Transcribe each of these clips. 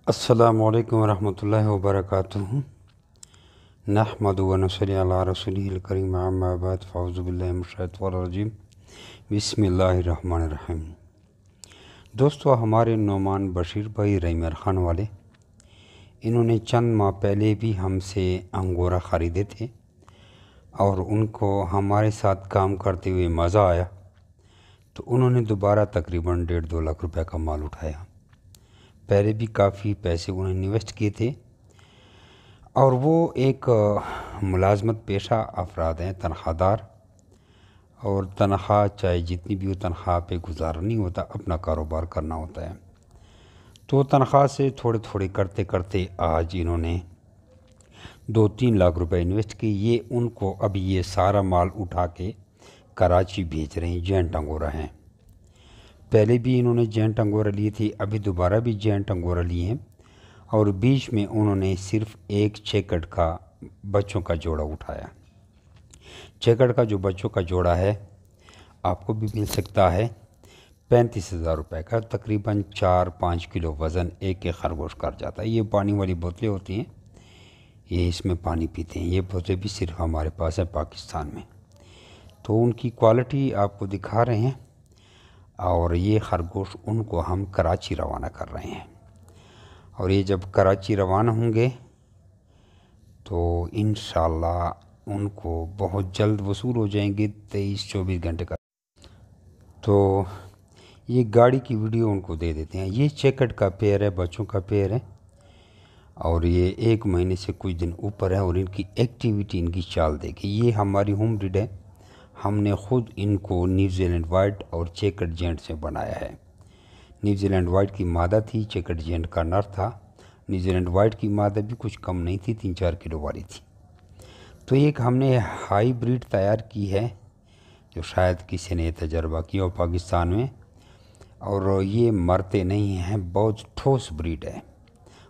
السلام علیکم ورحمۃ اللہ وبرکاتہ۔ نحمدہ و نصلی علی رسولہ الکریم، اما بعد، فاعوذ باللہ من الشیطان الرجیم، بسم اللہ الرحمن الرحیم۔ دوستو، ہمارے نعمان بشیر بھائی رحمیر خان والے، انہوں نے چند ماہ پہلے بھی ہم سے انگورا خریدے تھے اور ان کو ہمارے ساتھ کام کرتے ہوئے مزہ آیا، تو انہوں نے دوبارہ تقریباً 1.5-2 لاکھ روپے کا مال اٹھایا۔ پہلے بھی کافی پیسے انہوں نے انویسٹ کیے تھے، اور وہ ایک ملازمت پیشہ افراد ہیں، تنخواہ دار، اور تنخواہ چاہے جتنی بھی ہو تنخواہ پہ گزارا نہیں ہوتا، اپنا کاروبار کرنا ہوتا ہے۔ تو تنخواہ سے تھوڑے تھوڑے کرتے کرتے آج انہوں نے 2-3 لاکھ روپے انویسٹ کیے۔ یہ ان کو ابھی یہ سارا مال اٹھا کے کراچی بھیج رہے ہیں، جینٹ انگورا ہیں۔ پہلے بھی انہوں نے جینٹ انگورا لیے تھے، ابھی دوبارہ بھی جینٹ انگورا لیے ہیں، اور بیچ میں انہوں نے صرف ایک چیکٹ کا بچوں کا جوڑا اٹھایا۔ چیکٹ کا جو بچوں کا جوڑا ہے آپ کو بھی مل سکتا ہے 35,000 روپے کا، تقریباً 4-5 کلو وزن ایک خرگوش کر جاتا ہے۔ یہ پانی والی بوتلیں ہوتی ہیں، یہ اس میں پانی پیتے ہیں۔ یہ بوتلیں بھی صرف ہمارے پاس ہیں پاکستان میں، تو ان کی کوالٹی آپ کو دکھا رہے ہیں، اور یہ خرگوش ان کو ہم کراچی روانہ کر رہے ہیں، اور یہ جب کراچی روانہ ہوں گے تو انشاءاللہ ان کو بہت جلد وصول ہو جائیں گے 23-24 گھنٹے کا۔ تو یہ گاڑی کی ویڈیو ان کو دے دیتے ہیں۔ یہ چیکٹ کا پیر ہے، بچوں کا پیر ہے، اور یہ 1 مہینے سے کچھ دن اوپر ہے، اور ان کی ایکٹیویٹی، ان کی چال دیکھیں۔ یہ ہماری ہوم بریڈ ہے، ہم نے خود ان کو نیوزی لینڈ وائٹ اور چیکٹ جینٹ سے بنایا ہے۔ نیوزی لینڈ وائٹ کی مادہ تھی، چیکٹ جینٹ کا نر تھا۔ نیوزی لینڈ وائٹ کی مادہ بھی کچھ کم نہیں تھی، 3-4 کلو والی تھی۔ تو ایک ہم نے ہائی بریڈ تیار کی ہے جو شاید کسی نے تجربہ کیا ہو پاکستان میں، اور یہ مرتے نہیں ہیں، بہت ٹھوس بریڈ ہے،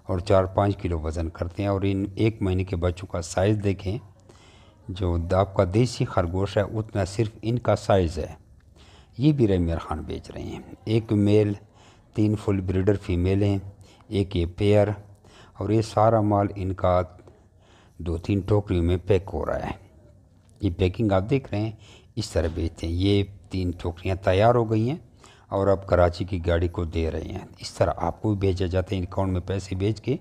اور 4-5 کلو وزن کرتے ہیں۔ اور ان 1 مہینے کے بچوں کا سائز دیکھیں، جو آپ کا دیسی خرگوش ہے اتنا صرف ان کا سائز ہے۔ یہ بھی رحمیر خان بیچ رہے ہیں، ایک میل، 3 فل بریڈر فیمیل ہیں، ایک یہ پیئر، اور یہ سارا مال ان کا 2-3 ٹوکریوں میں پیک ہو رہا ہے۔ یہ پیکنگ آپ دیکھ رہے ہیں، اس طرح بیچتے ہیں۔ یہ 3 ٹوکریاں تیار ہو گئی ہیں اور اب کراچی کی گاڑی کو دے رہے ہیں۔ اس طرح آپ کو بھی بھیجا جاتا ہے اکاؤنٹ میں پیسے بھیج کے،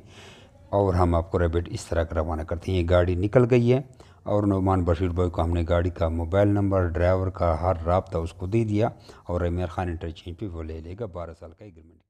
اور ہم آپ کو ریبٹ اس طرح کا روانہ کرتے ہیں۔ یہ گاڑی نکل گئی ہے، اور نعمان بشیر بھائی کو ہم نے گاڑی کا موبائل نمبر، ڈرائیور کا ہر رابطہ اس کو دے دیا، اور رحمیر خان انٹرچینج پہ وہ لے لے گا۔ 12 سال کا ایگریمنٹ۔